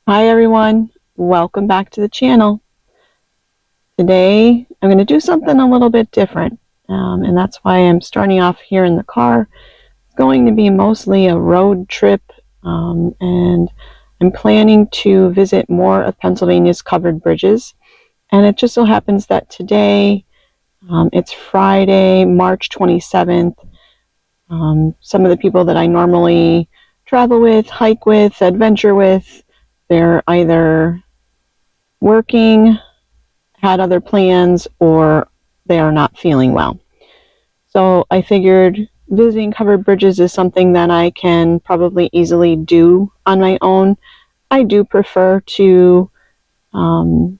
Hi everyone, welcome back to the channel. Today I'm going to do something a little bit different, and that's why I'm starting off here in the car. It's going to be mostly a road trip, and I'm planning to visit more of Pennsylvania's covered bridges. And it just so happens that today, it's Friday, March 27th. Some of the people that I normally travel with, hike with, adventure with, they're either working, had other plans, or they are not feeling well. So I figured visiting covered bridges is something that I can probably easily do on my own. I do prefer to go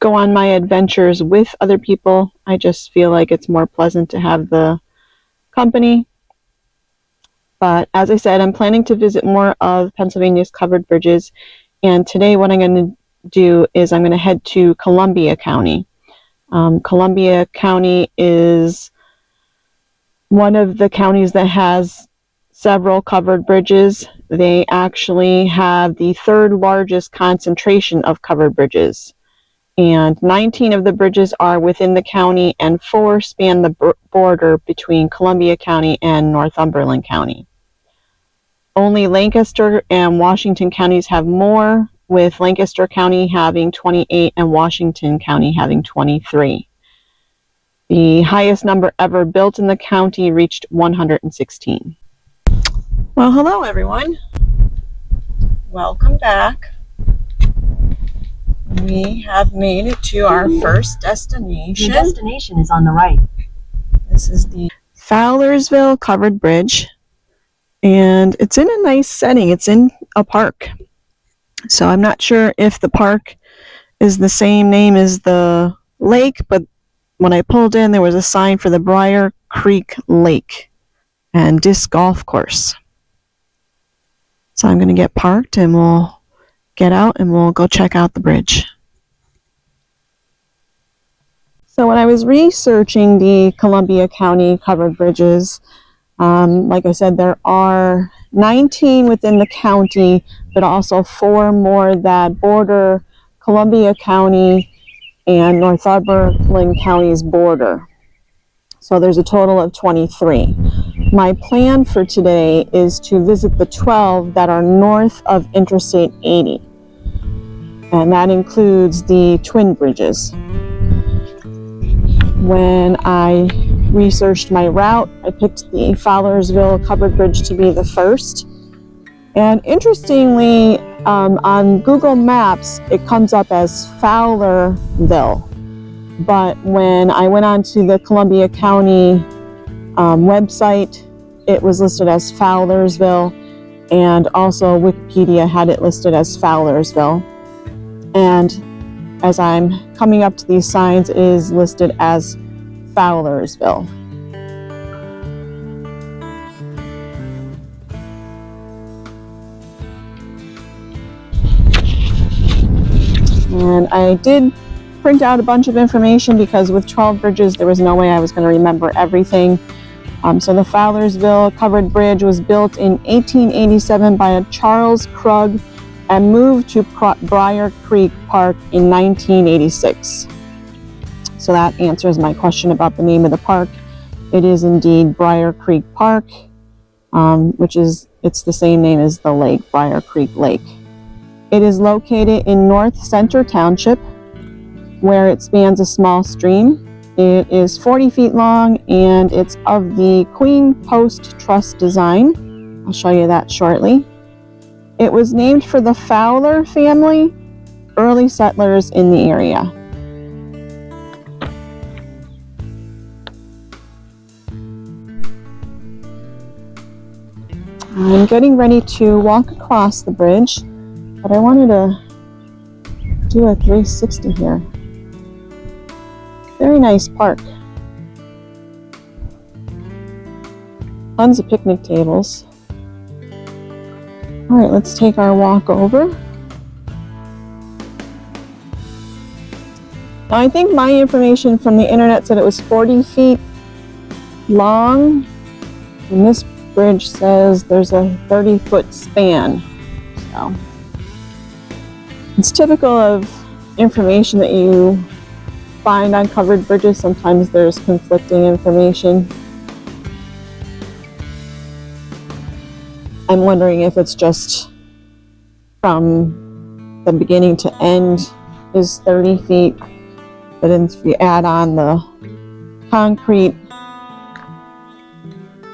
on my adventures with other people. I just feel like it's more pleasant to have the company. But as I said, I'm planning to visit more of Pennsylvania's covered bridges. And today what I'm going to do is I'm going to head to Columbia County. Columbia County is one of the counties that has several covered bridges. They actually have the third largest concentration of covered bridges. And 19 of the bridges are within the county and 4 span the border between Columbia County and Northumberland County. Only Lancaster and Washington counties have more, with Lancaster County having 28 and Washington County having 23. The highest number ever built in the county reached 116. Well, hello everyone. Welcome back. We have made it to our first destination. Your destination is on the right. This is the Fowlersville Covered Bridge, and it's in a nice setting. It's in a park. So I'm not sure if the park is the same name as the lake, but when I pulled in, there was a sign for the Briar Creek Lake and Disc Golf Course. So I'm going to get parked and we'll get out and we'll go check out the bridge. So when I was researching the Columbia County covered bridges, like I said, there are 19 within the county, but also 4 more that border Columbia County and Northumberland County's border. So there's a total of 23. My plan for today is to visit the 12 that are north of Interstate 80. And that includes the twin bridges. When I researched my route, I picked the Fowlersville Covered Bridge to be the first. And interestingly, on Google Maps, it comes up as Fowlerville. But when I went onto the Columbia County website, it was listed as Fowlersville, and also Wikipedia had it listed as Fowlersville. And as I'm coming up to these signs, it is listed as Fowlersville. And I did print out a bunch of information because with 12 bridges, there was no way I was going to remember everything. So the Fowlersville Covered Bridge was built in 1887 by a Charles Krug and moved to Briar Creek Park in 1986. So that answers my question about the name of the park. It is indeed Briar Creek Park, it's the same name as the lake, Briar Creek Lake. It is located in North Center Township, where it spans a small stream. It is 40 feet long and it's of the Queen Post Truss design. I'll show you that shortly. It was named for the Fowler family, early settlers in the area. I'm getting ready to walk across the bridge, but I wanted to do a 360 here. Very nice park. Tons of picnic tables. All right, let's take our walk over. Now, I think my information from the internet said it was 40 feet long, and this bridge says there's a 30-foot span. So It's typical of information that you find on covered bridges. Sometimes there's conflicting information. I'm wondering if it's just from the beginning to end is 30 feet, but then if you add on the concrete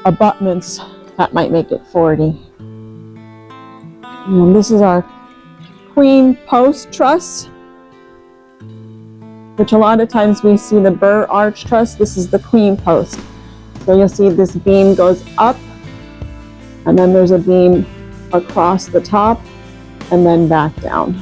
abutments, that might make it 40. And this is our queen post truss, which a lot of times we see the burr arch truss. This is the queen post. So you'll see this beam goes up, and then there's a beam across the top, and then back down.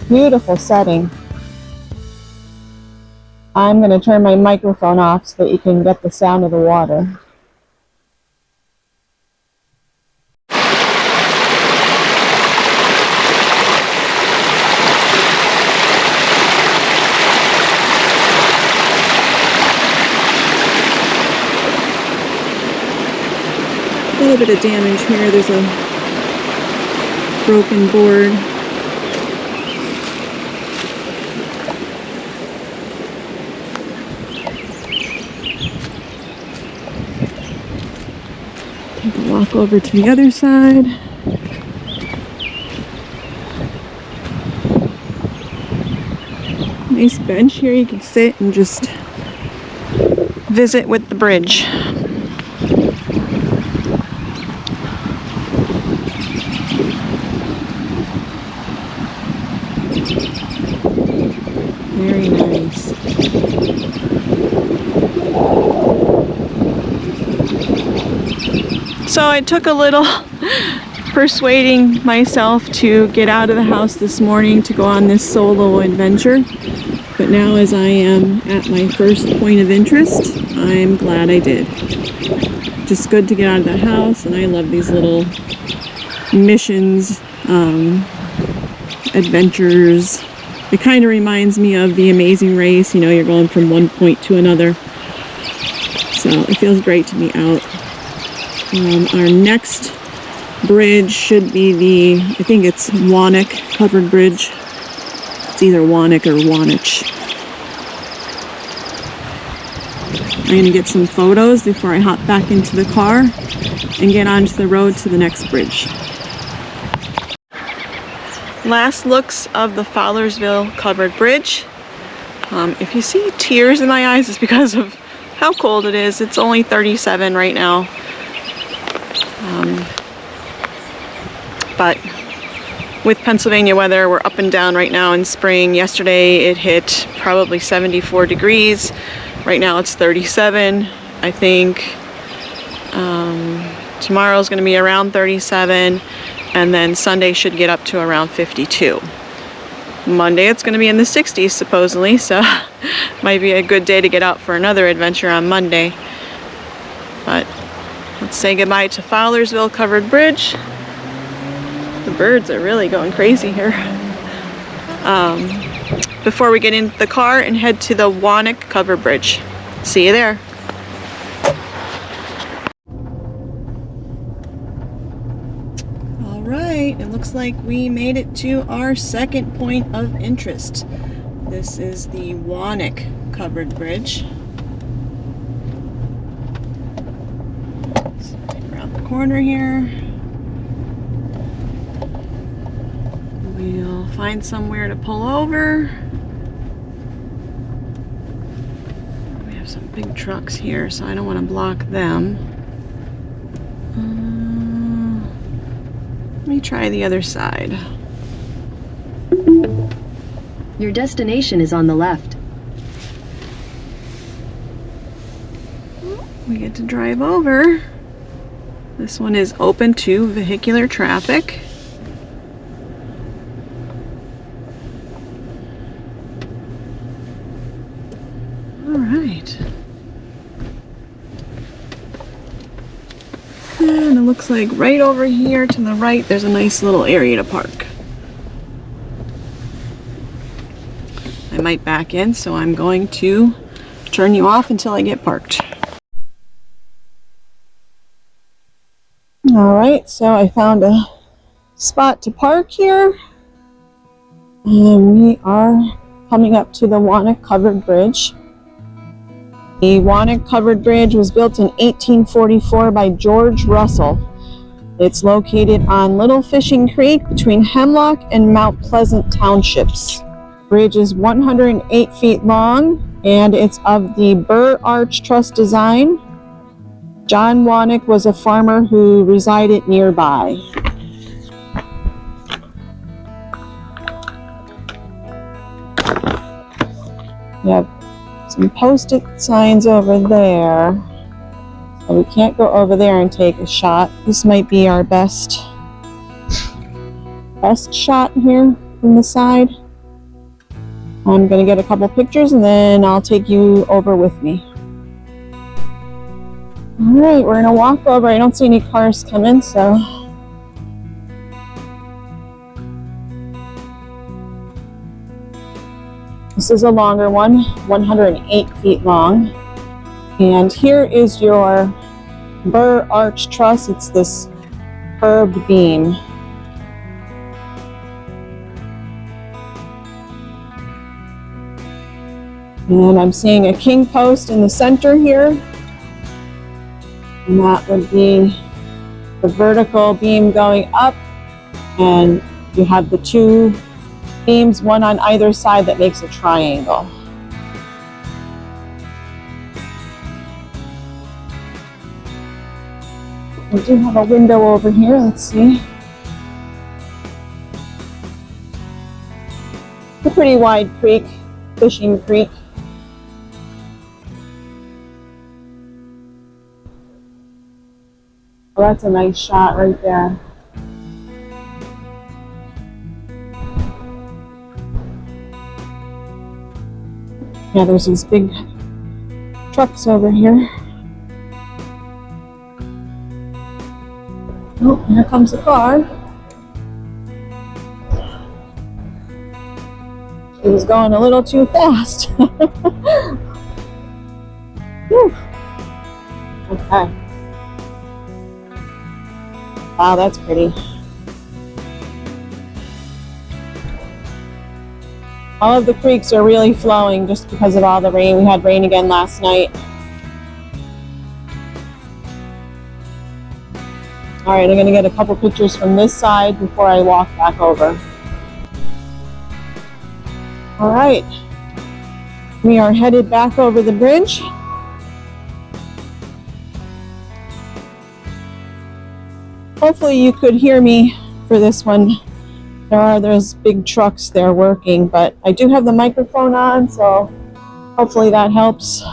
Beautiful setting. I'm going to turn my microphone off so that you can get the sound of the water. A little bit of damage here. There's a broken board. Walk over to the other side. Nice bench here, you can sit and just visit with the bridge. Very nice. So it took a little persuading myself to get out of the house this morning to go on this solo adventure. But now, as I am at my first point of interest, I'm glad I did. Just good to get out of the house, and I love these little missions, adventures. It kind of reminds me of The Amazing Race. You know, you're going from one point to another. So it feels great to be out. Our next bridge should be the, I think it's Wanich covered bridge. It's either Wanich or Wanich. I'm going to get some photos before I hop back into the car and get onto the road to the next bridge. Last looks of the Fowlersville covered bridge. If you see tears in my eyes, it's because of how cold it is. It's only 37 right now. But with Pennsylvania weather, we're up and down right now in spring. Yesterday it hit probably 74 degrees. Right now it's 37. I think tomorrow's going to be around 37, and then Sunday should get up to around 52. Monday it's going to be in the 60s supposedly, so might be a good day to get out for another adventure on Monday. But let's say goodbye to Fowlersville covered bridge. The birds are really going crazy here. Before we get into the car and head to the Wanich covered bridge. See you there. All right, it looks like we made it to our second point of interest. This is the Wanich covered bridge. So right around the corner here. We'll find somewhere to pull over. We have some big trucks here, so I don't want to block them. Let me try the other side. Your destination is on the left. We get to drive over. This one is open to vehicular traffic. All right. And it looks like right over here to the right, there's a nice little area to park. I might back in, so I'm going to turn you off until I get parked. All right, so I found a spot to park here. And we are coming up to the Wanich Covered Bridge. The Wanich Covered Bridge was built in 1844 by George Russell. It's located on Little Fishing Creek between Hemlock and Mount Pleasant Townships. The bridge is 108 feet long and it's of the Burr Arch Truss design. John Wanich was a farmer who resided nearby. We have some post-it signs over there, so we can't go over there and take a shot. This might be our best shot here from the side. I'm gonna get a couple pictures and then I'll take you over with me. All right, we're gonna walk over. I don't see any cars coming, so. This is a longer one, 108 feet long. And here is your Burr Arch Truss. It's this curved beam. And I'm seeing a king post in the center here. And that would be the vertical beam going up. And you have the two beams, one on either side, that makes a triangle. We do have a window over here, let's see. It's a pretty wide creek, fishing creek. Well, that's a nice shot right there. Yeah, there's these big trucks over here. Oh, here comes a car. It was going a little too fast. Whew. Okay. Wow, that's pretty. All of the creeks are really flowing just because of all the rain. We had rain again last night. All right, I'm gonna get a couple pictures from this side before I walk back over. All right, we are headed back over the bridge. Hopefully you could hear me for this one. There are those big trucks there working, but I do have the microphone on, so hopefully that helps.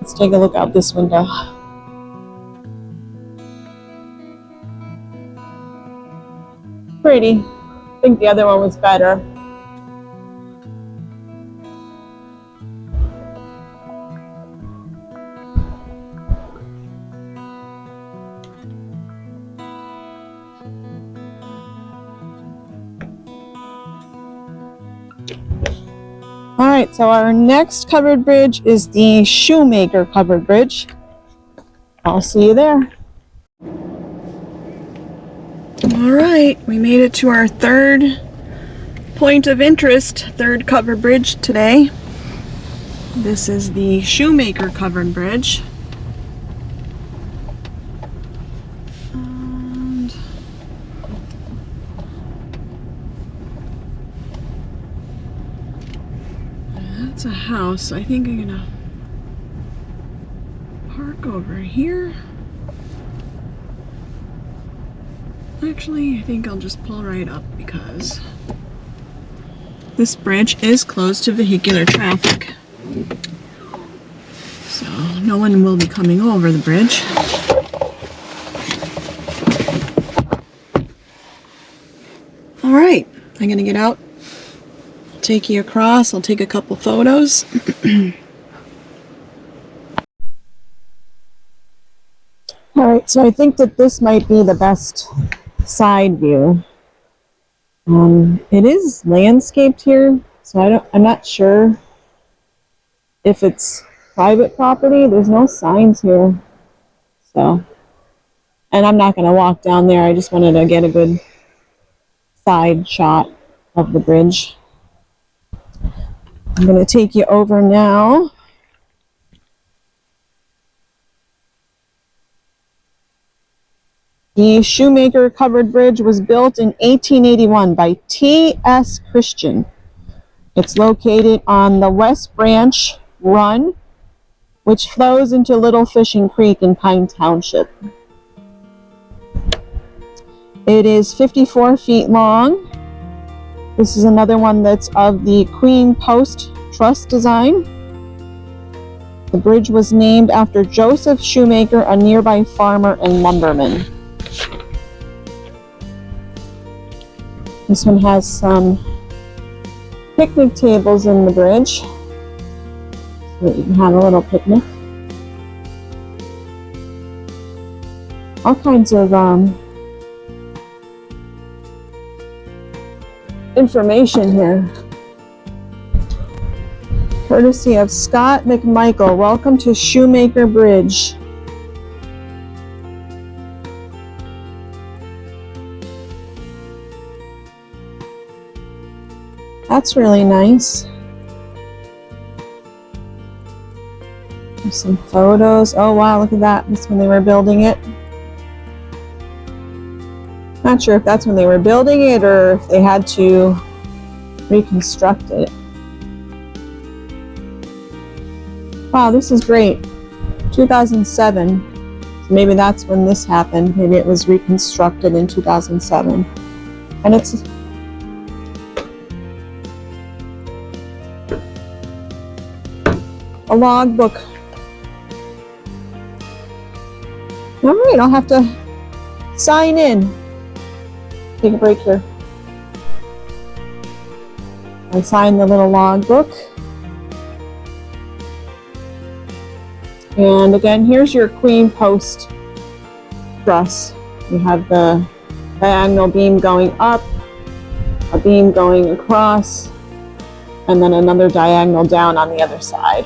Let's take a look out this window. Pretty. I think the other one was better. All right, so our next covered bridge is the Shoemaker Covered Bridge. I'll see you there. All right, we made it to our third point of interest, third covered bridge today. This is the Shoemaker Covered Bridge. And that's a house. I think I'm gonna park over here. Actually, I think I'll just pull right up because this bridge is closed to vehicular traffic. So no one will be coming over the bridge. All right, I'm gonna get out, take you across. I'll take a couple photos. All right, so I think that this might be the best side view. It is landscaped here, so I'm not sure if it's private property. There's no signs here, so, and I'm not going to walk down there. I just wanted to get a good side shot of the bridge. I'm going to take you over now. The Shoemaker covered bridge was built in 1881 by T.S. Christian. It's located on the West Branch Run, which flows into Little Fishing Creek in Pine Township. It is 54 feet long. This is another one that's of the Queen Post Truss design. The bridge was named after Joseph Shoemaker, a nearby farmer and lumberman. This one has some picnic tables in the bridge, so that you can have a little picnic. All kinds of information here. Courtesy of Scott McMichael. Welcome to Shoemaker Bridge. That's really nice. There's some photos. Oh wow, look at that. That's when they were building it. Not sure if that's when they were building it or if they had to reconstruct it. Wow, this is great. 2007. So maybe that's when this happened. Maybe it was reconstructed in 2007. And it's a logbook. All right, I'll have to sign in. Take a break here. I signed the little logbook. And again, here's your Queen Post truss. You have the diagonal beam going up, a beam going across, and then another diagonal down on the other side.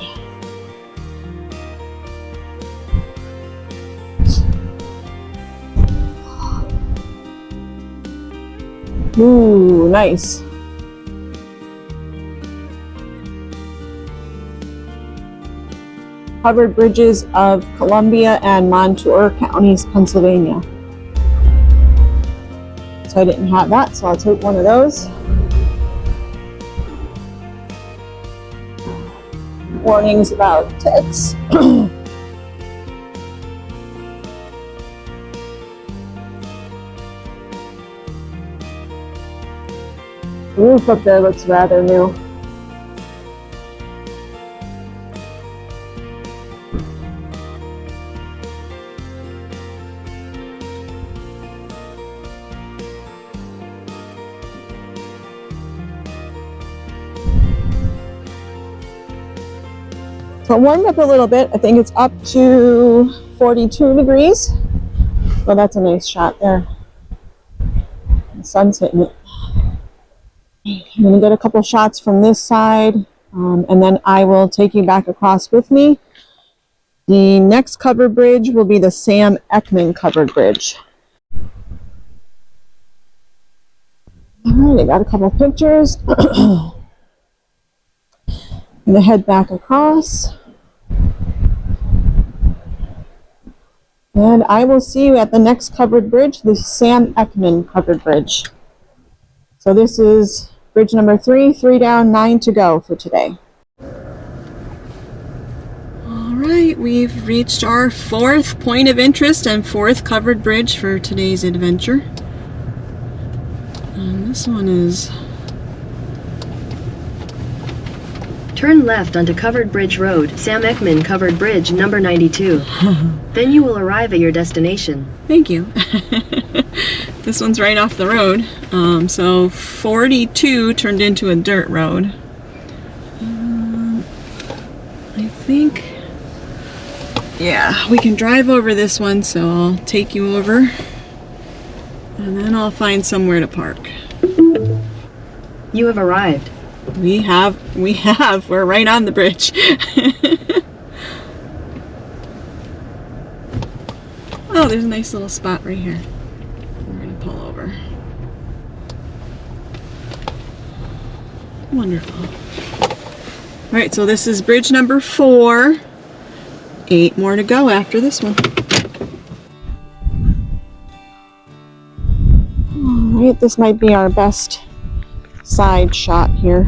Ooh, nice. Covered bridges of Columbia and Montour counties, Pennsylvania. So I didn't have that, so I'll take one of those. Warnings about ticks. The roof up there looks rather new. So it warmed up a little bit. I think it's up to 42 degrees. Well, that's a nice shot there. The sun's hitting it. I'm going to get a couple shots from this side, and then I will take you back across with me. The next covered bridge will be the Sam Eckman covered bridge. All right, I got a couple pictures. I'm going to head back across. And I will see you at the next covered bridge, the Sam Eckman covered bridge. So this is bridge number 3, 3 down, 9 to go for today. All right, we've reached our 4th point of interest and 4th covered bridge for today's adventure. And this one is Turn left onto Covered Bridge Road, Sam Eckman Covered Bridge, number 92. Then you will arrive at your destination. Thank you. This one's right off the road. So 42 turned into a dirt road. I think, yeah, we can drive over this one, so I'll take you over. And then I'll find somewhere to park. You have arrived. We have. We're right on the bridge. Oh, there's a nice little spot right here. We're gonna pull over. Wonderful. All right, so this is bridge number 4. 8 more to go after this one. All right, this might be our best side shot here.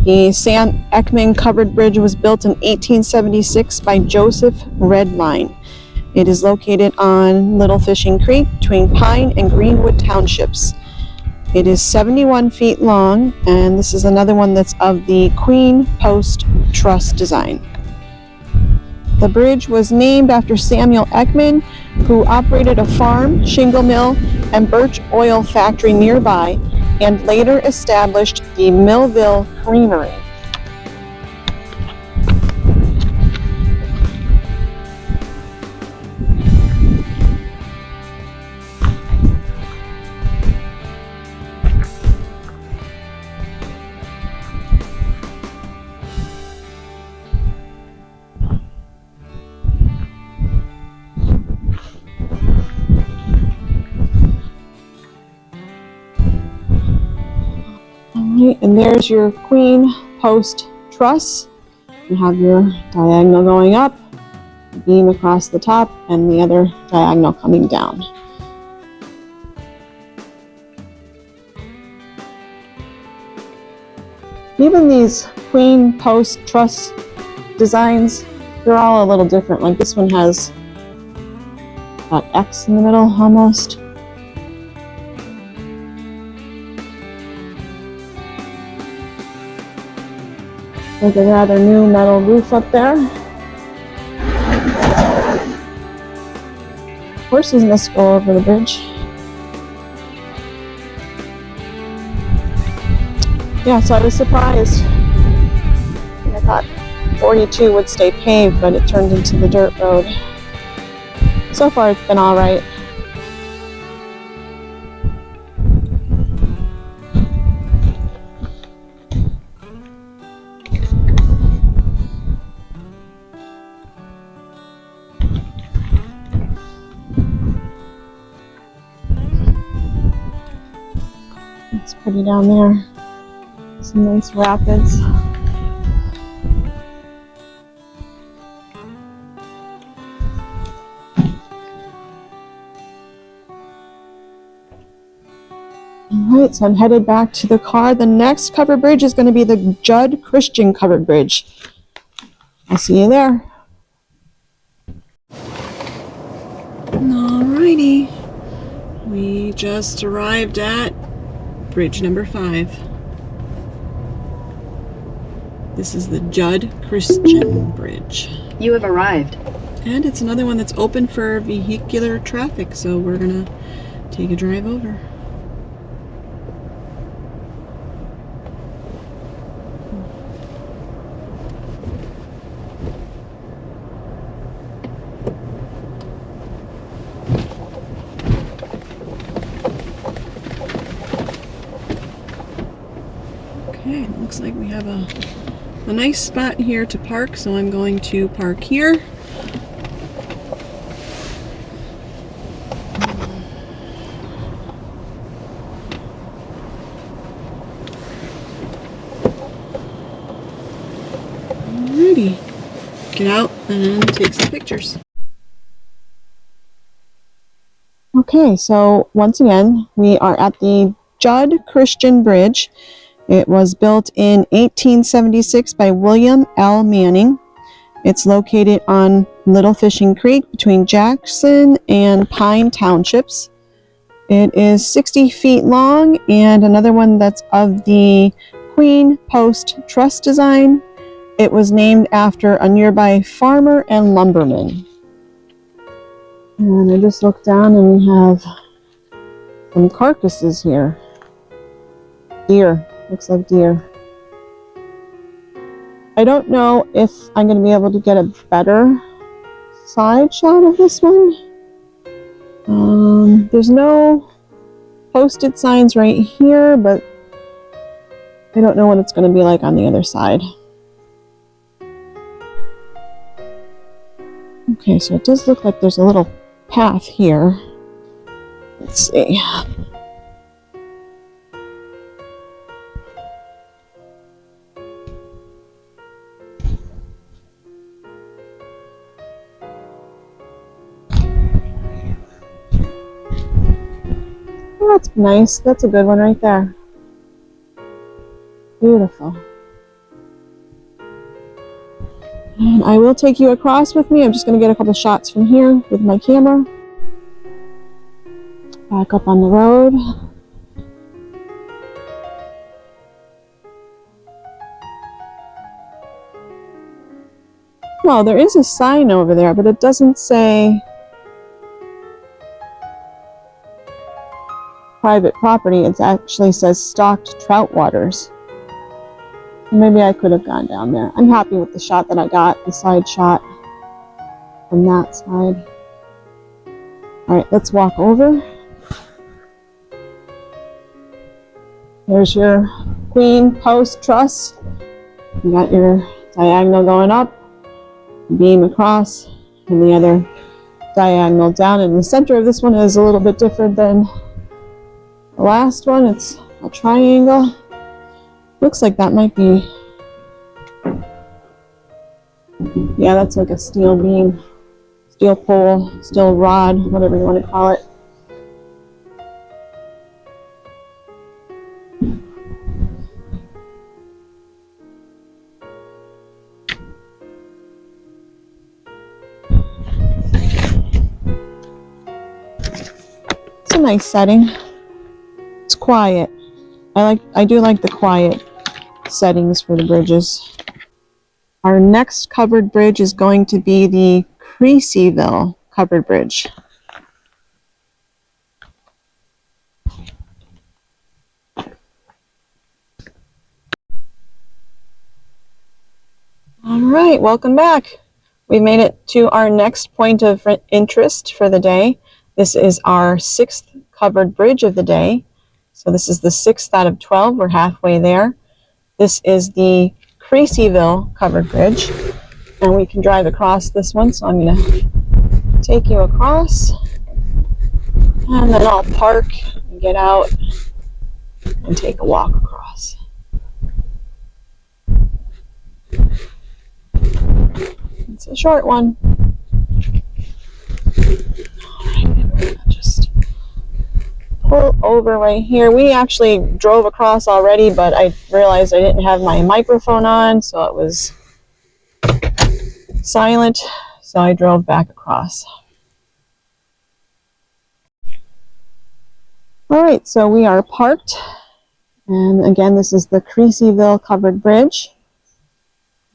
The Sam Eckman Covered Bridge was built in 1876 by Joseph Redline. It is located on Little Fishing Creek between Pine and Greenwood Townships. It is 71 feet long, and this is another one that's of the Queen Post Truss design. The bridge was named after Samuel Eckman, who operated a farm, shingle mill, and birch oil factory nearby, and later established the Millville Creamery. And there's your Queen Post Truss. You have your diagonal going up, a beam across the top, and the other diagonal coming down. Even these Queen Post Truss designs, they're all a little different. Like this one has that X in the middle almost. With a rather new metal roof up there. Horses must go over the bridge. Yeah, so I was surprised. I thought 42 would stay paved, but it turned into the dirt road. So far it's been all right. It's pretty down there. Some nice rapids. Alright, so I'm headed back to the car. The next covered bridge is going to be the Jud Christian covered bridge. I'll see you there. Alrighty. We just arrived at bridge number 5. This is the Jud Christian Bridge. You have arrived. And it's another one that's open for vehicular traffic, so we're gonna take a drive over. Okay, it looks like we have a nice spot here to park, so I'm going to park here. Alrighty, get out and take some pictures. Okay, so once again, we are at the Jud Christian Bridge. It was built in 1876 by William L. Manning. It's located on Little Fishing Creek between Jackson and Pine Townships. It is 60 feet long, and another one that's of the Queen Post Truss design. It was named after a nearby farmer and lumberman. And I just looked down and we have some carcasses here. Deer, looks like deer. I don't know if I'm going to be able to get a better side shot of this one. There's no posted signs right here, but I don't know what it's going to be like on the other side. Okay, so it does look like there's a little path here. Let's see. Oh, that's nice. That's a good one right there. Beautiful. And I will take you across with me. I'm just going to get a couple shots from here with my camera. Back up on the road. Well, there is a sign over there, but it doesn't say private property. It actually says stocked trout waters. Maybe I could have gone down there. I'm happy with the shot that I got, the side shot from that side. All right, let's walk over. There's your Queen Post Truss. You got your diagonal going up, beam across, and the other diagonal down. And the center of this one is a little bit different than the last one. It's a triangle. Looks like that might be, yeah, that's like a steel beam, steel pole, steel rod, whatever you want to call it. It's a nice setting. It's quiet. I do like the quiet settings for the bridges. Our next covered bridge is going to be the Creasyville covered bridge. All right, welcome back. We made it to our next point of interest for the day. This is our 6th covered bridge of the day. So this is the 6th out of 12. We're halfway there. This is the Creasyville covered bridge, and we can drive across this one. So I'm going to take you across, and then I'll park and get out and take a walk across. It's a short one. All right, just pull over right here. We actually drove across already, but I realized I didn't have my microphone on, so it was silent, so I drove back across. All right, so we are parked, and again, this is the Creasyville covered bridge,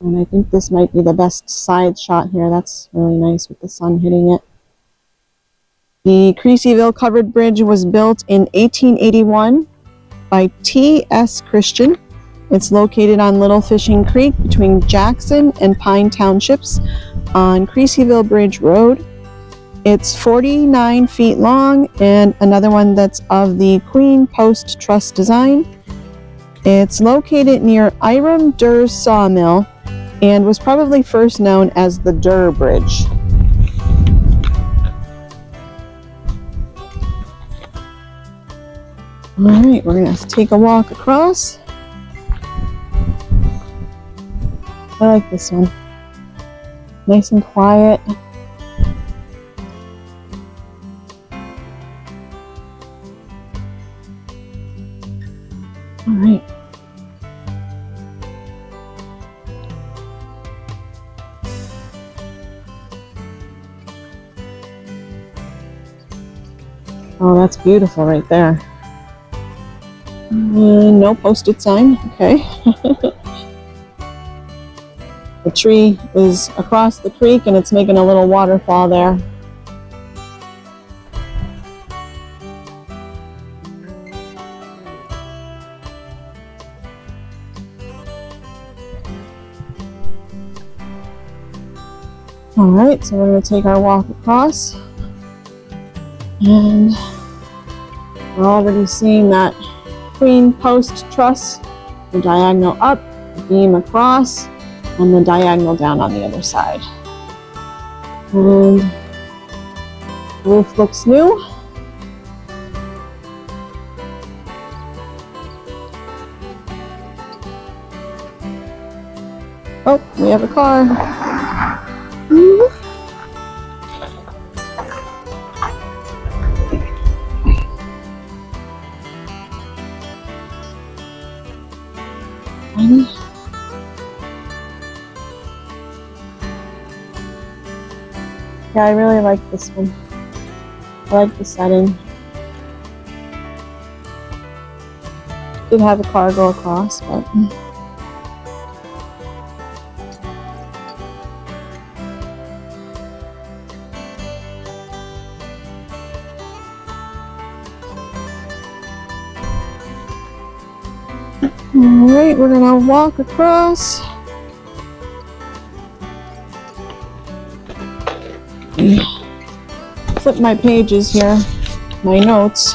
and I think this might be the best side shot here. That's really nice with the sun hitting it. The Creasyville covered bridge was built in 1881 by T.S. Christian. It's located on Little Fishing Creek between Jackson and Pine Townships on Creasyville Bridge Road. It's 49 feet long, and another one that's of the Queen Post Truss design. It's located near Iram Durr's sawmill and was probably first known as the Durr Bridge. All right, we're going to take a walk across. I like this one. Nice and quiet. All right. Oh, that's beautiful right there. No posted sign, okay. The tree is across the creek and it's making a little waterfall there. Alright, so we're going to take our walk across. And we're already seeing that queen post truss, the diagonal up, the beam across, and the diagonal down on the other side. And the roof looks new. Oh, we have a car. Yeah, I really like this one. I like the setting. Did have a car go across, but alright, we're gonna walk across. Flip my pages here, my notes.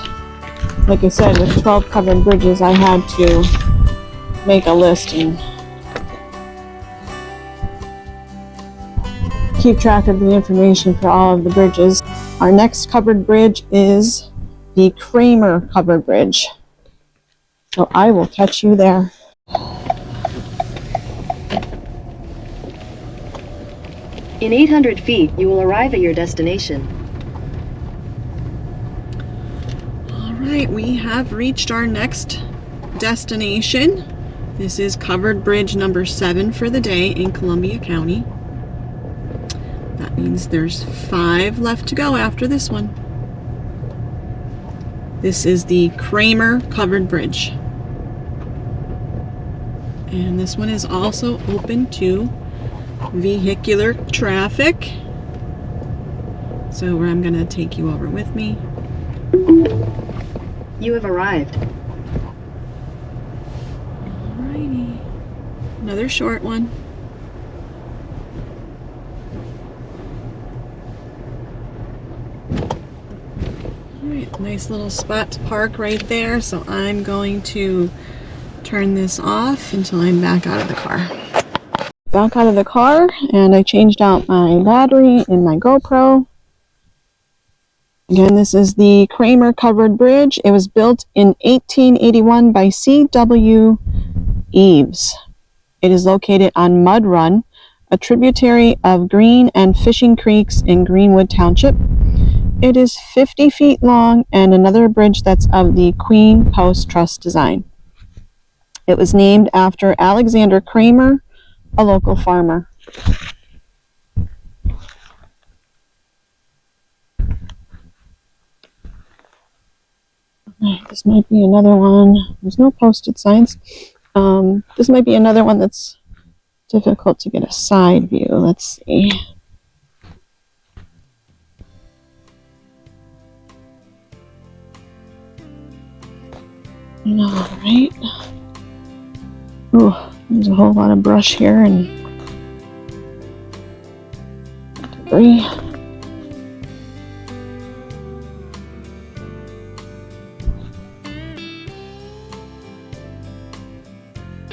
Like I said, with 12 covered bridges, I had to make a list and keep track of the information for all of the bridges. Our next covered bridge is the Kramer covered bridge. So I will catch you there. In 800 feet, you will arrive at your destination. Alright, we have reached our next destination. This is covered bridge number 7 for the day in Columbia County. That means there's 5 left to go after this one. This is the Kramer covered bridge. And this one is also open to vehicular traffic. So I'm going to take you over with me. You have arrived. Alrighty. Another short one. Alright, nice little spot to park right there. So I'm going to turn this off until I'm back out of the car. Back out of the car, and I changed out my battery in my GoPro. Again, this is the Kramer covered bridge. It was built in 1881 by C.W. Eves. It is located on Mud Run, a tributary of Green and Fishing Creeks in Greenwood Township. It is 50 feet long and another bridge that's of the Queen Post Truss design. It was named after Alexander Kramer, a local farmer. This might be another one. There's no posted signs. This might be another one that's difficult to get a side view. Let's see. All right. Ooh, there's a whole lot of brush here and debris.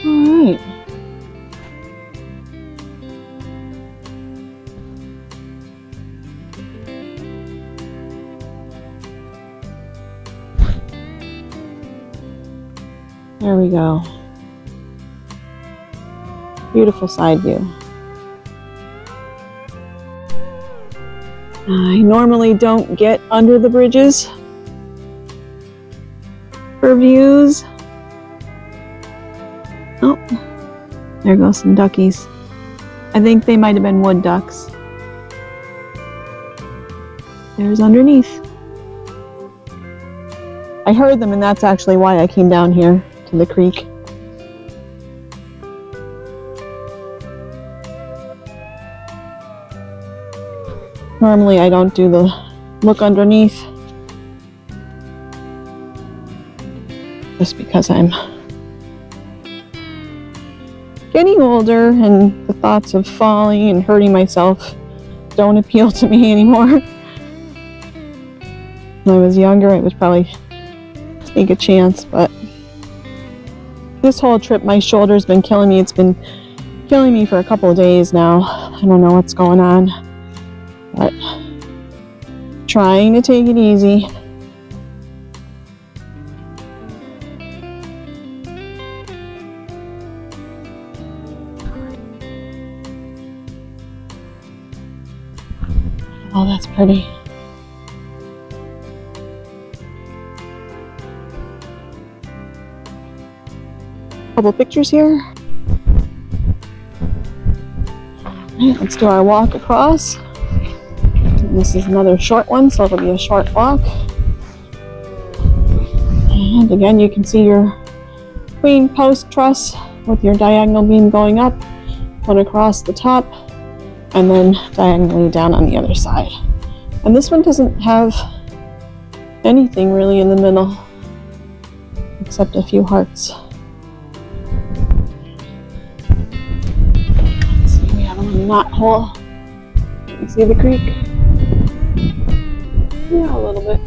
All right. There we go. Beautiful side view. I normally don't get under the bridges for views. Oh, there go some duckies. I think they might have been wood ducks. There's underneath. I heard them, and that's actually why I came down here to the creek. Normally I don't do the look underneath, just because I'm getting older and the thoughts of falling and hurting myself don't appeal to me anymore. When I was younger, I would probably take a chance, but this whole trip my shoulder's been killing me. It's been killing me for a couple of days now. I don't know what's going on, but trying to take it easy. Oh, that's pretty. Couple pictures here. Alright, let's do our walk across. And this is another short one, so it'll be a short walk. And again, you can see your queen post truss with your diagonal beam going up, one across the top, and then diagonally down on the other side. And this one doesn't have anything really in the middle except a few hearts. Let's see, we have a little knot hole. You see the creek? Yeah, a little bit.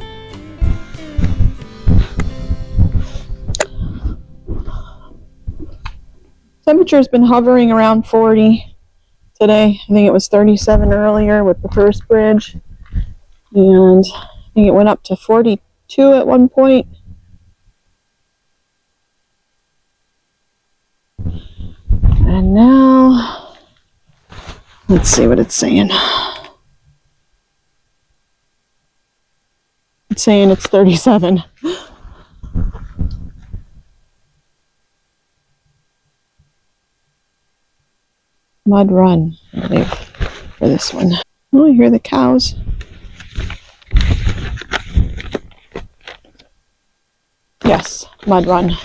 Temperature's been hovering around 40 today. I think it was 37 earlier with the first bridge, and I think it went up to 42 at one point. And now, let's see what it's saying. It's saying it's 37. Mud Run, I believe, for this one. Oh, I hear the cows. Yes, Mud Run.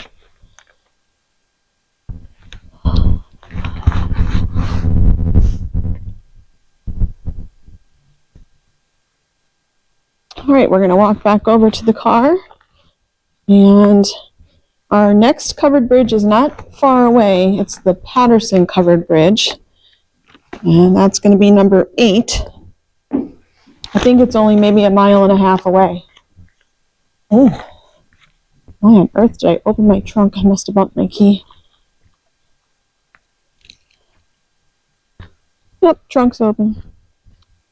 All right, we're going to walk back over to the car, and our next covered bridge is not far away. It's the Patterson covered bridge, and that's going to be number 8. I think it's only maybe a mile and a half away. Oh, why on earth did I open my trunk? I must have bumped my key. Yep, trunk's open.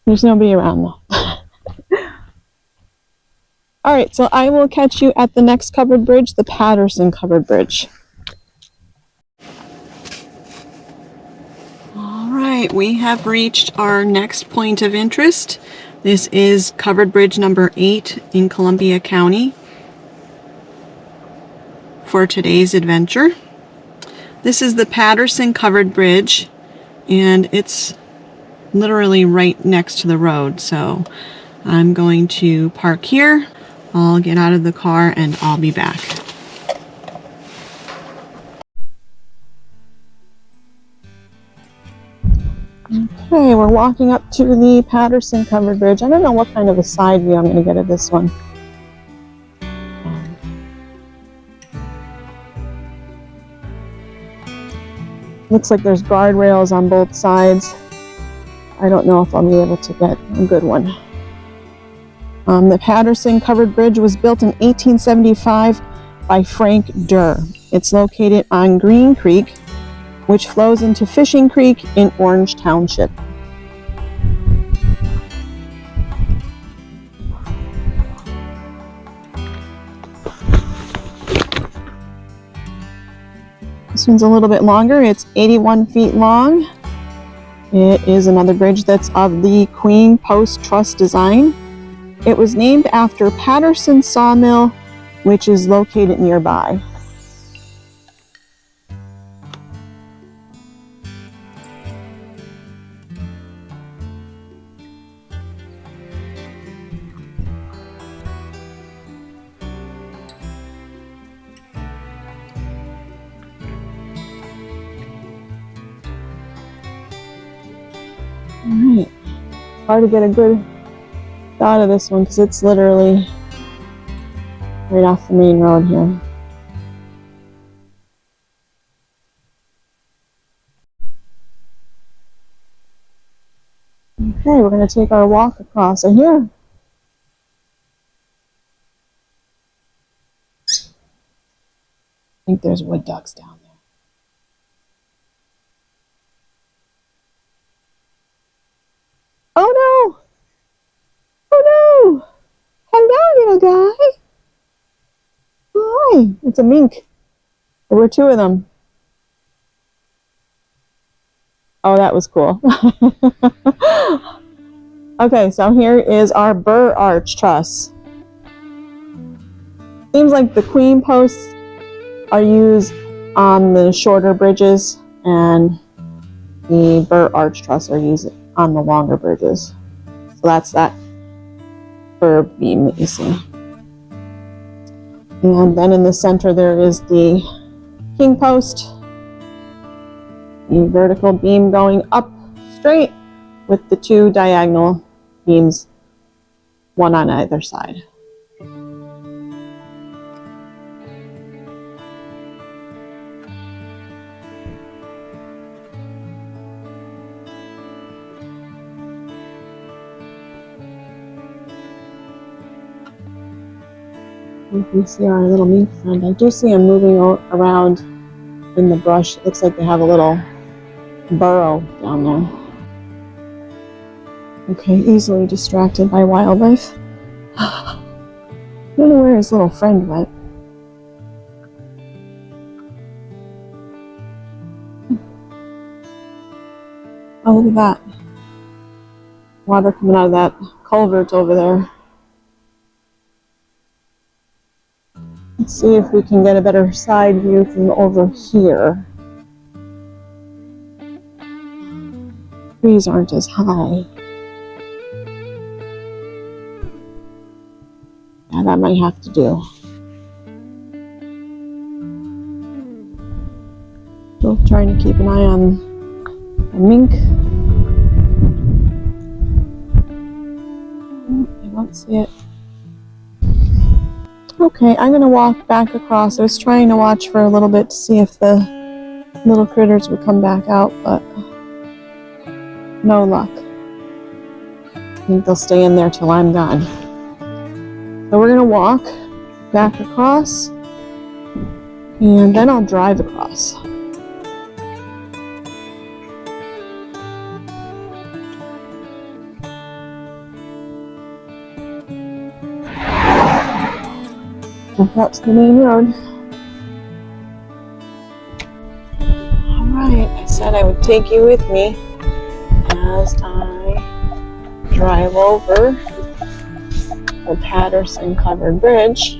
There's nobody around though. All right, so I will catch you at the next covered bridge, the Patterson covered bridge. All right, we have reached our next point of interest. This is covered bridge number 8 in Columbia County for today's adventure. This is the Patterson covered bridge, and it's literally right next to the road. So I'm going to park here. I'll get out of the car and I'll be back. Okay, we're walking up to the Patterson covered bridge. I don't know what kind of a side view I'm going to get of this one. Looks like there's guardrails on both sides. I don't know if I'll be able to get a good one. The Patterson covered bridge was built in 1875 by Frank Durr. It's located on Green Creek, which flows into Fishing Creek in Orange Township. This one's a little bit longer. It's 81 feet long. It is another bridge that's of the Queen Post Truss design. It was named after Patterson Sawmill, which is located nearby. Alright. It's hard to get a good shot of this one because it's literally right off the main road here. Okay, we're going to take our walk across it here. I think there's wood ducks down there. Oh no! Oh no! Hello, little guy! Hi! It's a mink. There were two of them. Oh, that was cool. Okay, so here is our burr arch truss. Seems like the queen posts are used on the shorter bridges and the burr arch truss are used on the longer bridges. So that's that burr beam that you see. And then in the center there is the king post, the vertical beam going up straight with the two diagonal beams, one on either side. You can see our little mink friend. I do see him moving around in the brush. It looks like they have a little burrow down there. Okay, easily distracted by wildlife. I don't know where his little friend went. Oh, look at that. Water coming out of that culvert over there. Let's see if we can get a better side view from over here. Trees aren't as high. Yeah, that might have to do. Still trying to keep an eye on the mink. I don't see it. Okay, I'm going to walk back across. I was trying to watch for a little bit to see if the little critters would come back out, but no luck. I think they'll stay in there till I'm gone. So we're going to walk back across, and then I'll drive across. Back out to the main road. Alright, I said I would take you with me as I drive over the Patterson covered bridge.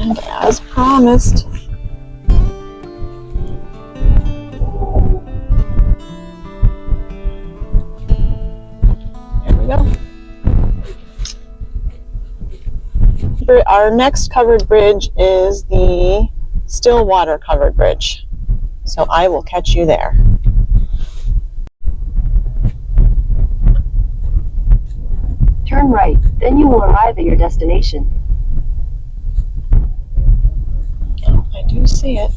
And as promised, there we go. Our next covered bridge is the Stillwater covered bridge. So I will catch you there. Turn right, then you will arrive at your destination. Oh, I do see it.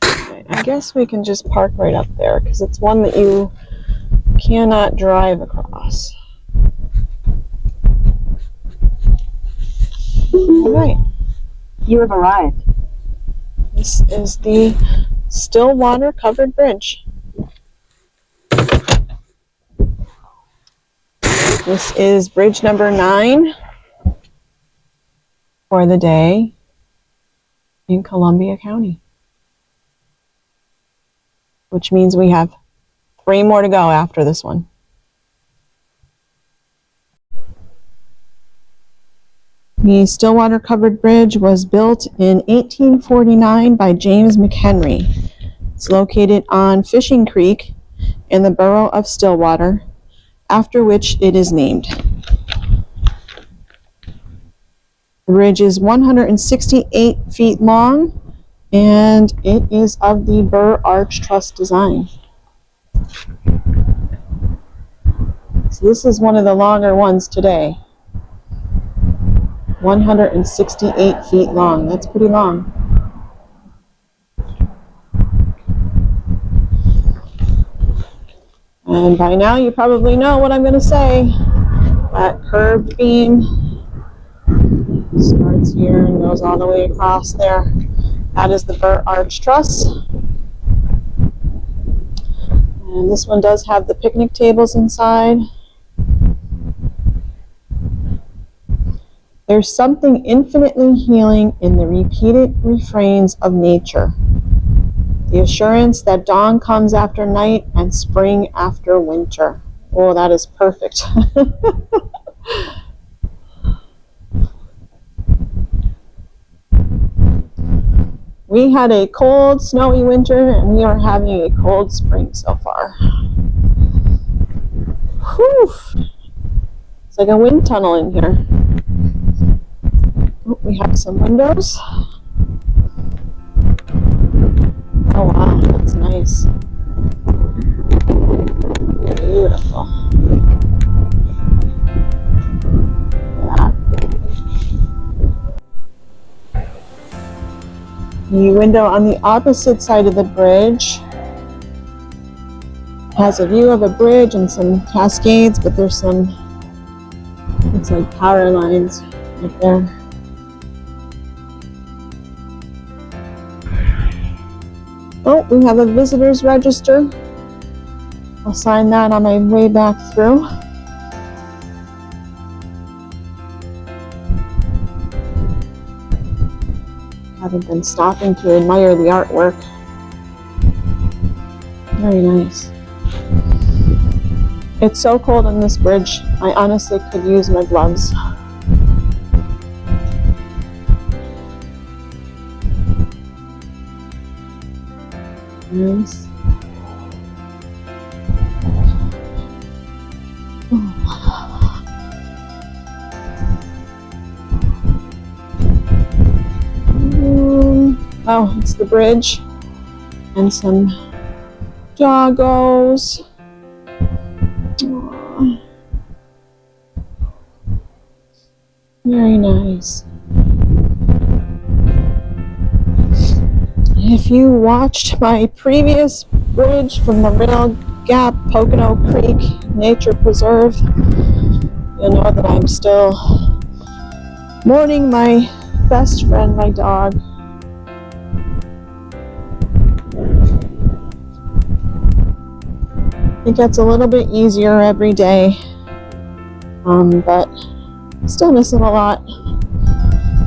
Okay, I guess we can just park right up there because it's one that you cannot drive across. All right. You have arrived. This is the Stillwater covered bridge. This is bridge number 9 for the day in Columbia County, which means we have 3 more to go after this one. The Stillwater covered bridge was built in 1849 by James McHenry. It's located on Fishing Creek in the borough of Stillwater, after which it is named. The bridge is 168 feet long, and it is of the Burr Arch Truss design. So this is one of the longer ones today. 168 feet long. That's pretty long. And by now you probably know what I'm going to say. That curved beam starts here and goes all the way across there. That is the Burr Arch Truss. And this one does have the picnic tables inside. There's something infinitely healing in the repeated refrains of nature. The assurance that dawn comes after night and spring after winter. Oh, that is perfect. We had a cold, snowy winter, and we are having a cold spring so far. Whew. It's like a wind tunnel in here. Oh, we have some windows. Oh wow, that's nice. Beautiful. Yeah. The window on the opposite side of the bridge has a view of a bridge and some cascades, but there's some, looks like power lines right there. Oh, we have a visitor's register. I'll sign that on my way back through. Haven't been stopping to admire the artwork. Very nice. It's so cold on this bridge, I honestly could use my gloves. Nice. Oh, it's the bridge and some doggos. Aww. Very nice. If you watched my previous bridge from the Rail Gap Pocono Creek Nature Preserve, you'll know that I'm still mourning my best friend, my dog. It gets a little bit easier every day, but still miss him a lot.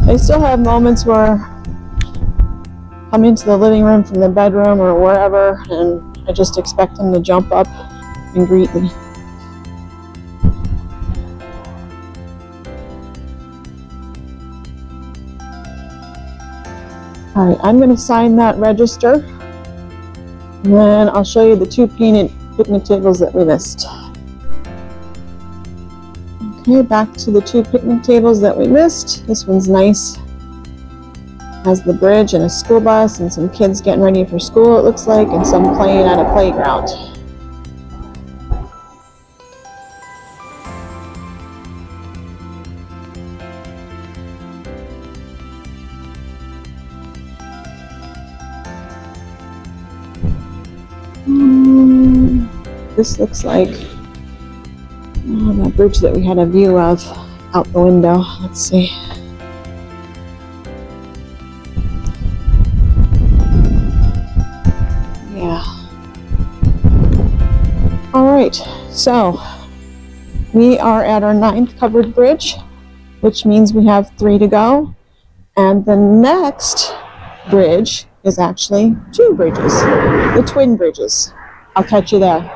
I still have moments where I'm into the living room from the bedroom or wherever, and I just expect him to jump up and greet me. Alright, I'm going to sign that register, and then I'll show you the two painted picnic tables that we missed. Okay, back to the two picnic tables that we missed. This one's nice. Has the bridge and a school bus and some kids getting ready for school, it looks like, and some playing at a playground. This looks like that bridge that we had a view of out the window. Let's see. Yeah. All right, so we are at our 9th covered bridge, which means we have 3 to go. And the next bridge is actually 2 bridges, the twin bridges. I'll catch you there.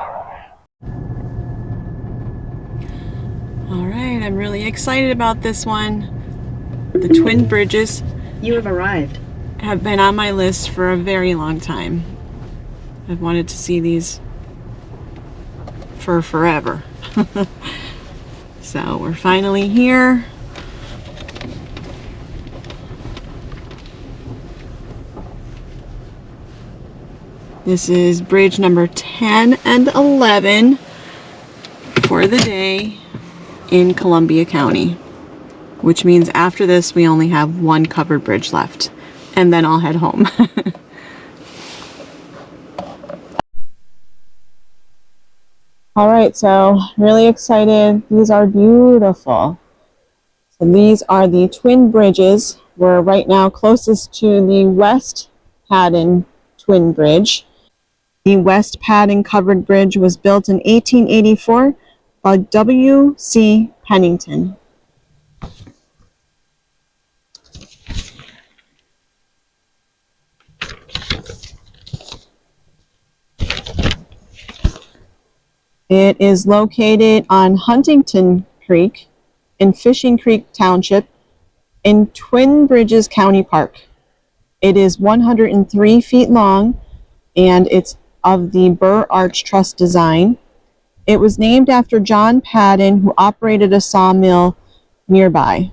All right, I'm really excited about this one. The twin bridges. You have arrived. Have been on my list for a very long time. I've wanted to see these for forever. So we're finally here. This is bridge number 10 and 11 for the day in Columbia County, which means after this we only have one covered bridge left, and then I'll head home. All right, so really excited. These are beautiful. So these are the twin bridges. We're right now closest to the West Paden twin bridge. The West Paden covered bridge was built in 1884 by W.C. Pennington. It is located on Huntington Creek in Fishing Creek Township in Twin Bridges County Park. It is 103 feet long, and it's of the Burr Arch Truss design. It was named after John Paden, who operated a sawmill nearby.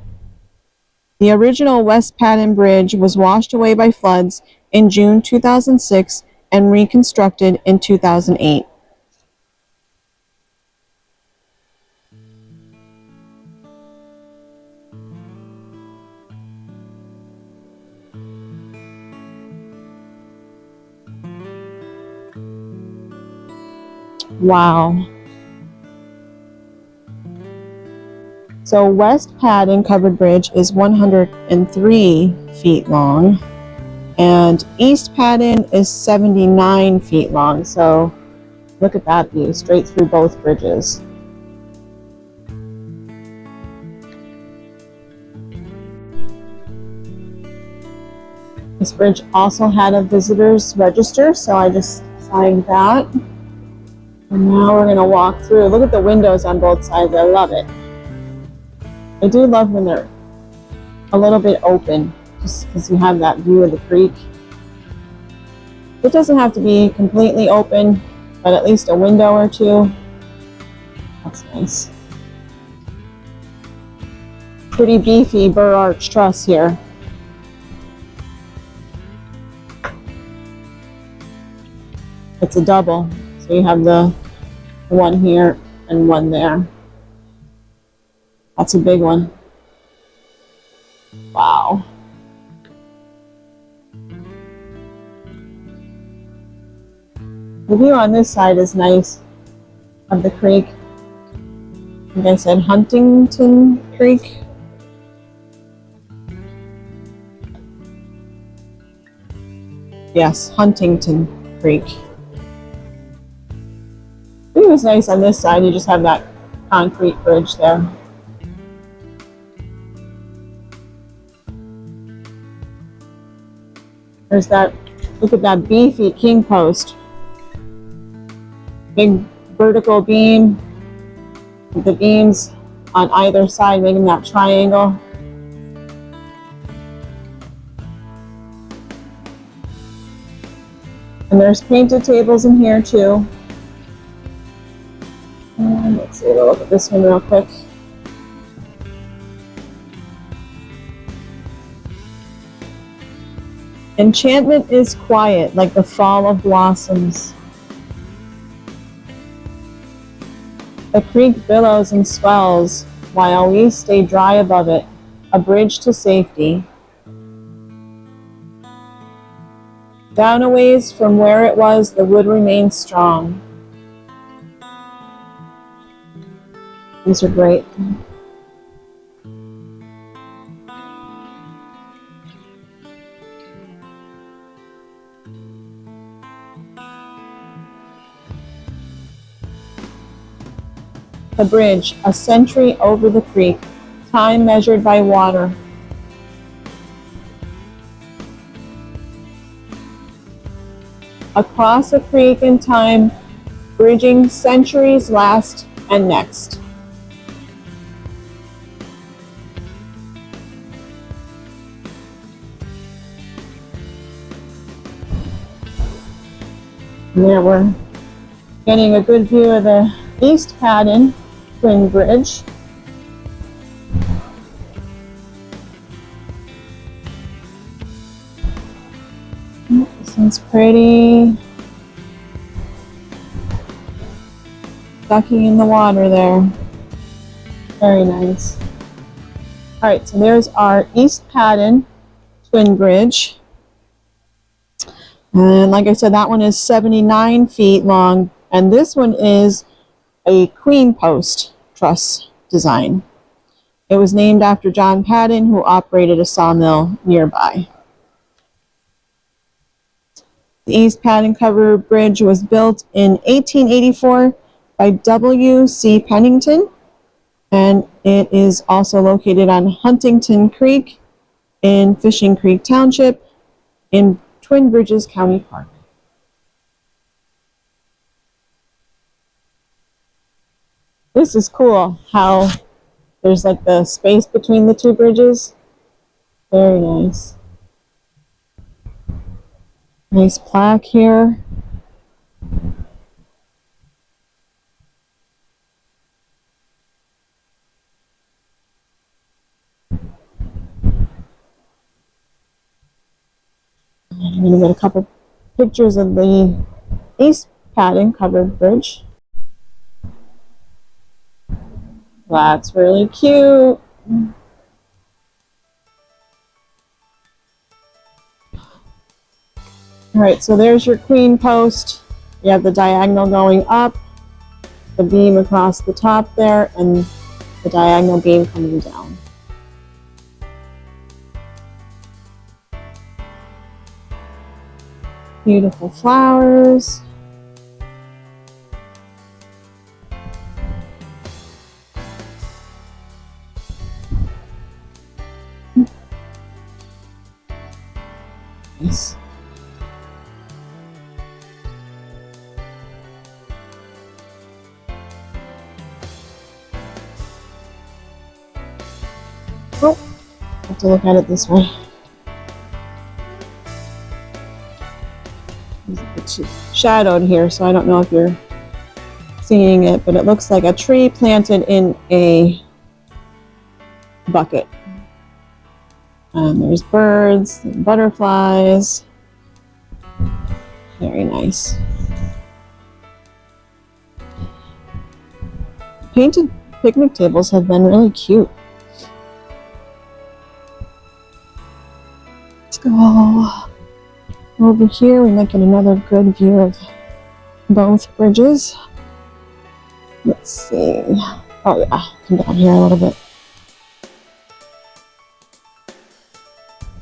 The original West Paden Bridge was washed away by floods in June 2006 and reconstructed in 2008. Wow. So West Paden covered bridge is 103 feet long, and East Paden is 79 feet long. So look at that view, straight through both bridges. This bridge also had a visitor's register, so I just signed that. And now we're going to walk through. Look at the windows on both sides. I love it. I do love when they're a little bit open, just because you have that view of the creek. It doesn't have to be completely open, but at least a window or two. That's nice. Pretty beefy Burr Arch Truss here. It's a double. So you have the one here and one there. That's a big one. Wow. The view on this side is nice of the creek. I think I said Huntington Creek. Yes, Huntington Creek. It was nice on this side. You just have that concrete bridge there. There's that, look at that beefy king post. Big vertical beam with the beams on either side making that triangle. And there's painted tables in here too. And let's see, we'll look at this one real quick. Enchantment is quiet, like the fall of blossoms. The creek billows and swells, while we stay dry above it, a bridge to safety. Down a ways from where it was, the wood remains strong. These are great. The bridge, a century over the creek, time measured by water. Across a creek in time, bridging centuries last and next. And there we're getting a good view of the East Paden Twin Bridge. This one's pretty. ducking in the water there. Very nice. Alright, so there's our East Paden twin bridge. And like I said, that one is 79 feet long, and this one is a queen post truss design. It was named after John Paden, who operated a sawmill nearby. The East Paden covered bridge was built in 1884 by W.C. Pennington, and it is also located on Huntington Creek in Fishing Creek Township in Twin Bridges County Park. This is cool how there's like the space between the two bridges. Very nice. Nice plaque here. I'm going to get a couple pictures of the East Paden covered bridge. That's really cute. Alright, so there's your queen post. You have the diagonal going up, the beam across the top there, and the diagonal beam coming down. Beautiful flowers. Nice. Oh, I have to look at it this way. It's shadowed here, so I don't know if you're seeing it, but it looks like a tree planted in a bucket. And there's birds and butterflies. Very nice. Painted picnic tables have been really cute. Let's go over here. We might get another good view of both bridges. Let's see. Oh yeah, come down here a little bit.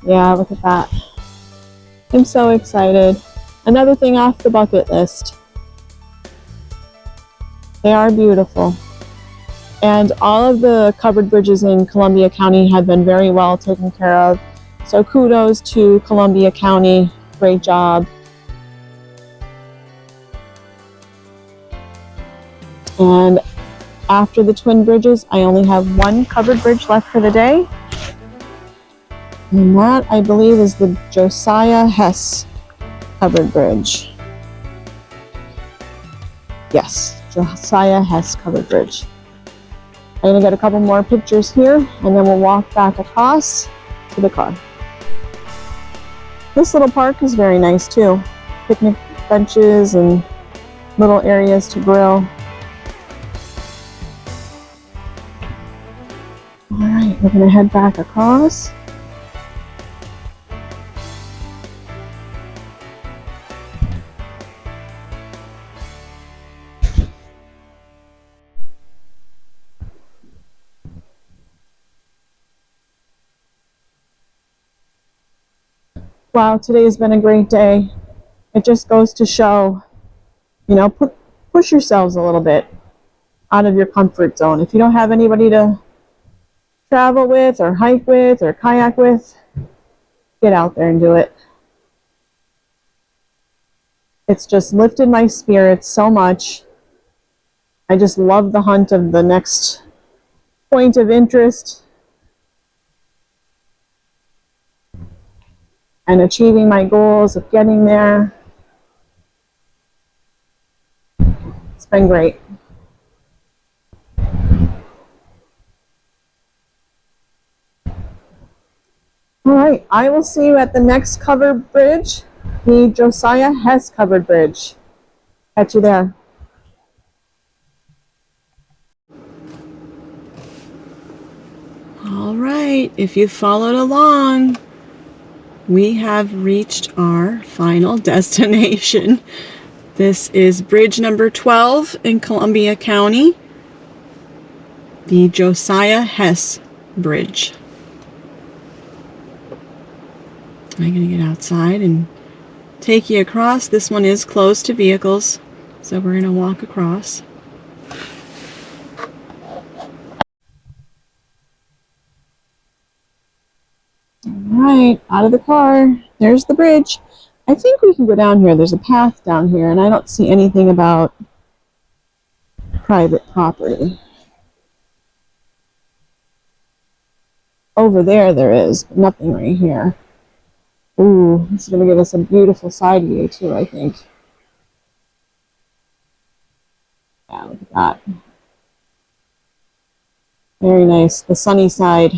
Yeah, look at that. I'm so excited. Another thing off the bucket list. They are beautiful. And all of the covered bridges in Columbia County have been very well taken care of. So kudos to Columbia County. Great job. And after the twin bridges, I only have one covered bridge left for the day. And that, I believe, is the Josiah Hess covered bridge. Yes, Josiah Hess covered bridge. I'm going to get a couple more pictures here, and then we'll walk back across to the car. This little park is very nice too. Picnic benches and little areas to grill. Alright, we're going to head back across. Wow, today has been a great day. It just goes to show, you know, push yourselves a little bit out of your comfort zone. If you don't have anybody to travel with or hike with or kayak with, get out there and do it. It's just lifted my spirits so much. I just love the hunt of the next point of interest and achieving my goals of getting there. It's been great. All right, I will see you at the next covered bridge, the Josiah Hess covered bridge. Catch you there. right, if you followed along, we have reached our final destination. This is bridge number 12 in Columbia County, the Josiah Hess Bridge. I'm going to get outside and take you across. This one is closed to vehicles, so we're going to walk across. Alright, out of the car. There's the bridge. I think we can go down here. There's a path down here, and I don't see anything about private property. Over there is, but nothing right here. Ooh, this is going to give us a beautiful side view too, I think. Yeah, look at that. Very nice. The sunny side.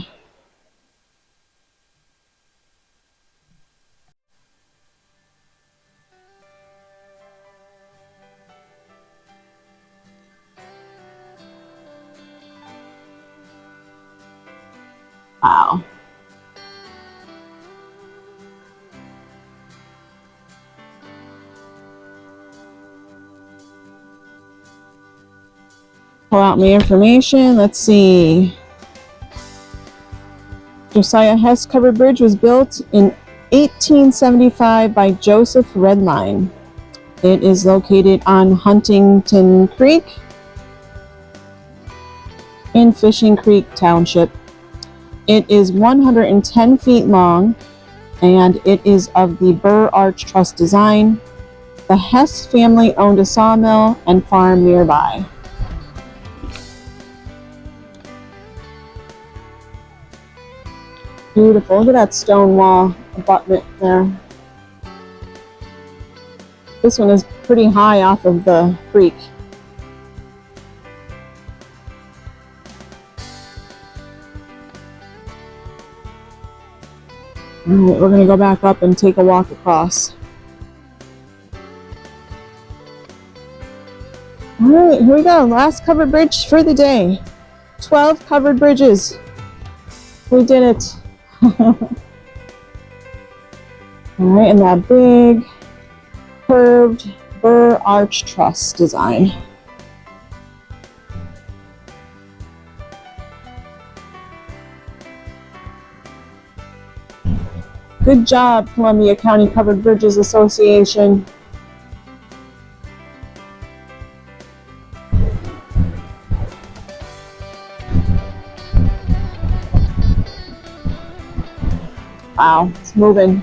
Wow. Pull out my information. Let's see. Josiah Hess Covered Bridge was built in 1875 by Joseph Redline. It is located on Huntington Creek in Fishing Creek Township. It is 110 feet long, and it is of the Burr Arch Truss design. The Hess family owned a sawmill and farm nearby. Beautiful. Look at that stone wall abutment there. This one is pretty high off of the creek. Alright, we're going to go back up and take a walk across. Alright, here we go. Last covered bridge for the day. 12 covered bridges. We did it. Alright, and that big curved Burr Arch Truss design. Good job, Columbia County Covered Bridges Association. Wow, it's moving.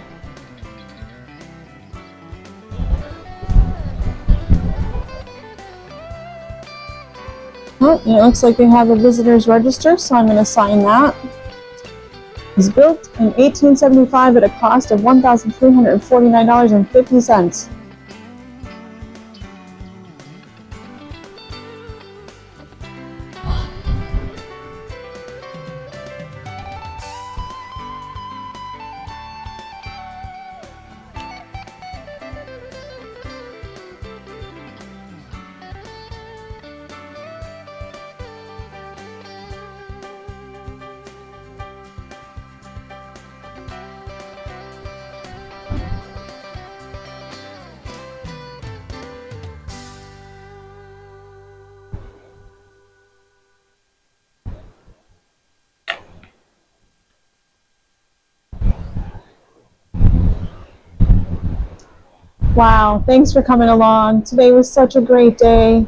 Oh, and it looks like they have a visitor's register, so I'm going to sign that. It was built in 1875 at a cost of $1,349.50. Wow, thanks for coming along. Today was such a great day.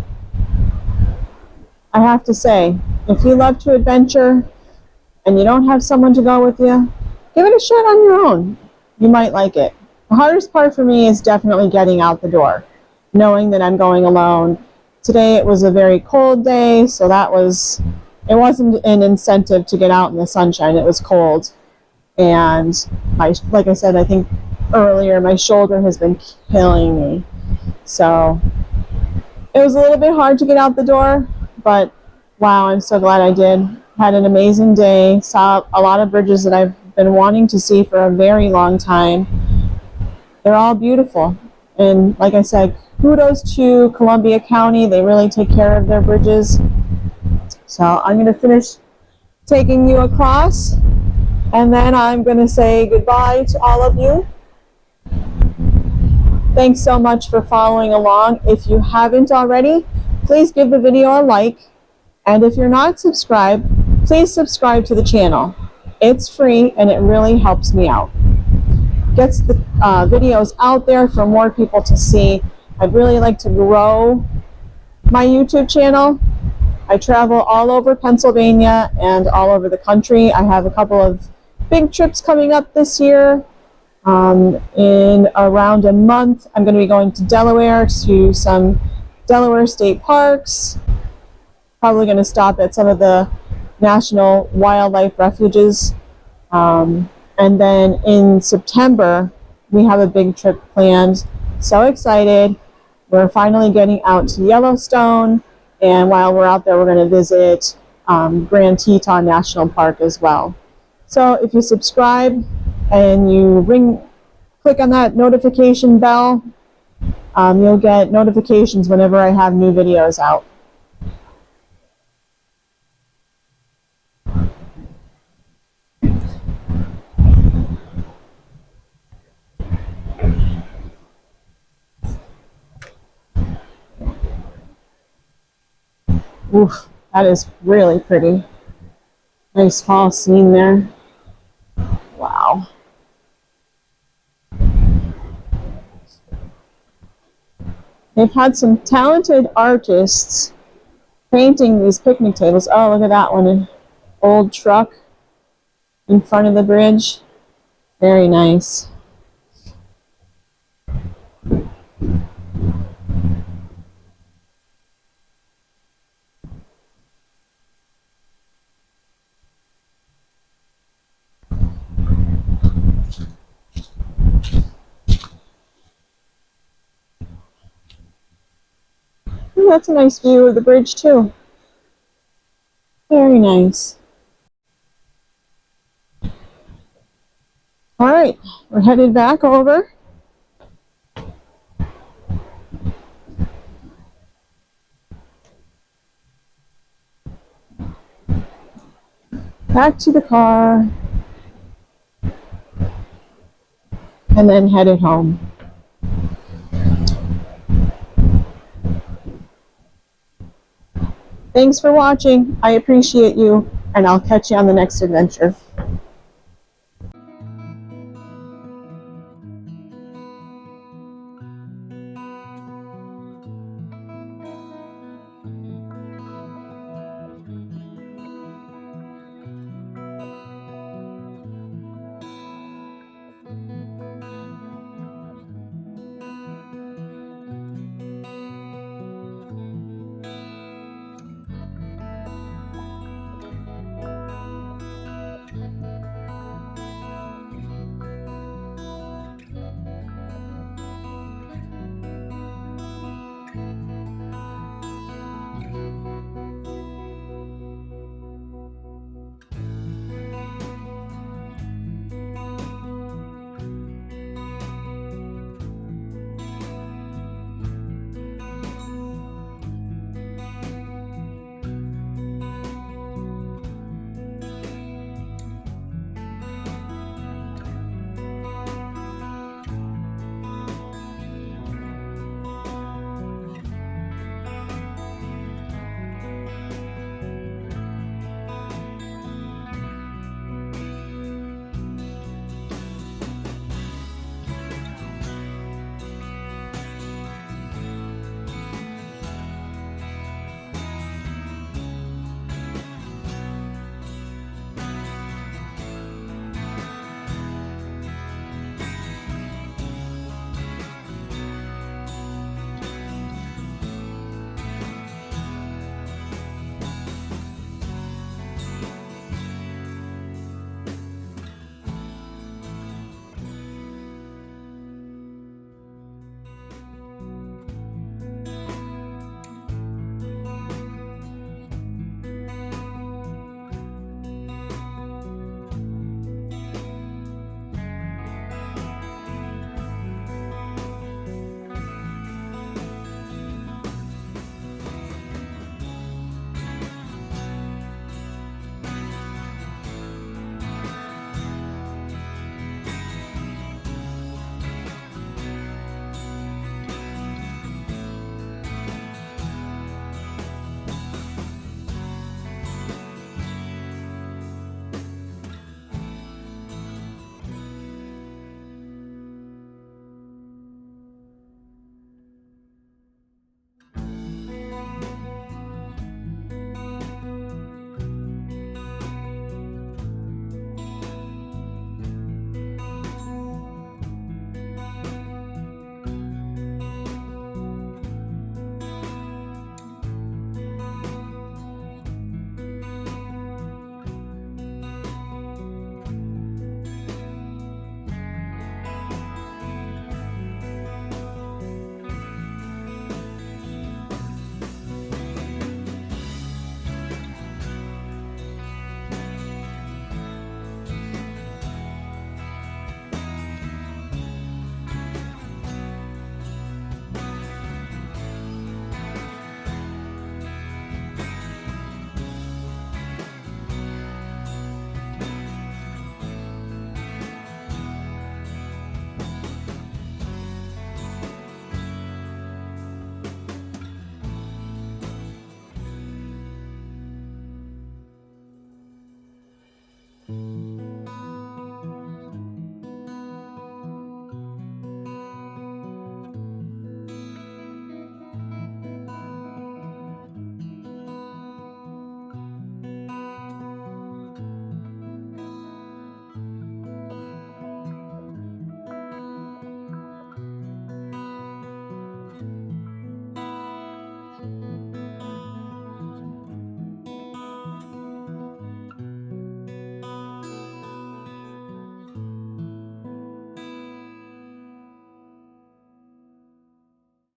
I have to say, if you love to adventure and you don't have someone to go with you, give it a shot on your own. You might like it. The hardest part for me is definitely getting out the door, knowing that I'm going alone. Today it was a very cold day, so it wasn't an incentive to get out in the sunshine. It was cold. And like I said, I think earlier, my shoulder has been killing me. So it was a little bit hard to get out the door, but wow, I'm so glad I did. Had an amazing day, saw a lot of bridges that I've been wanting to see for a very long time. They're all beautiful. And like I said, kudos to Columbia County. They really take care of their bridges. So I'm going to finish taking you across And then I'm going to say goodbye to all of you. Thanks so much for following along. If you haven't already, please give the video a like. And if you're not subscribed, please subscribe to the channel. It's free and it really helps me out. Gets the videos out there for more people to see. I'd really like to grow my YouTube channel. I travel all over Pennsylvania and all over the country. I have a couple of big trips coming up this year. In around a month, I'm going to be going to Delaware to some Delaware state parks. Probably going to stop at some of the national wildlife refuges. And then in September, we have a big trip planned. So excited. We're finally getting out to Yellowstone. And while we're out there, we're going to visit Grand Teton National Park as well. So if you subscribe and you click on that notification bell, you'll get notifications whenever I have new videos out. Oof, that is really pretty. Nice fall scene there. Wow. They've had some talented artists painting these picnic tables. Oh, look at that one. An old truck in front of the bridge. Very nice. Ooh, that's a nice view of the bridge too. Very nice. All right, we're headed back over. Back to the car. And then headed home. Thanks for watching. I appreciate you, and I'll catch you on the next adventure.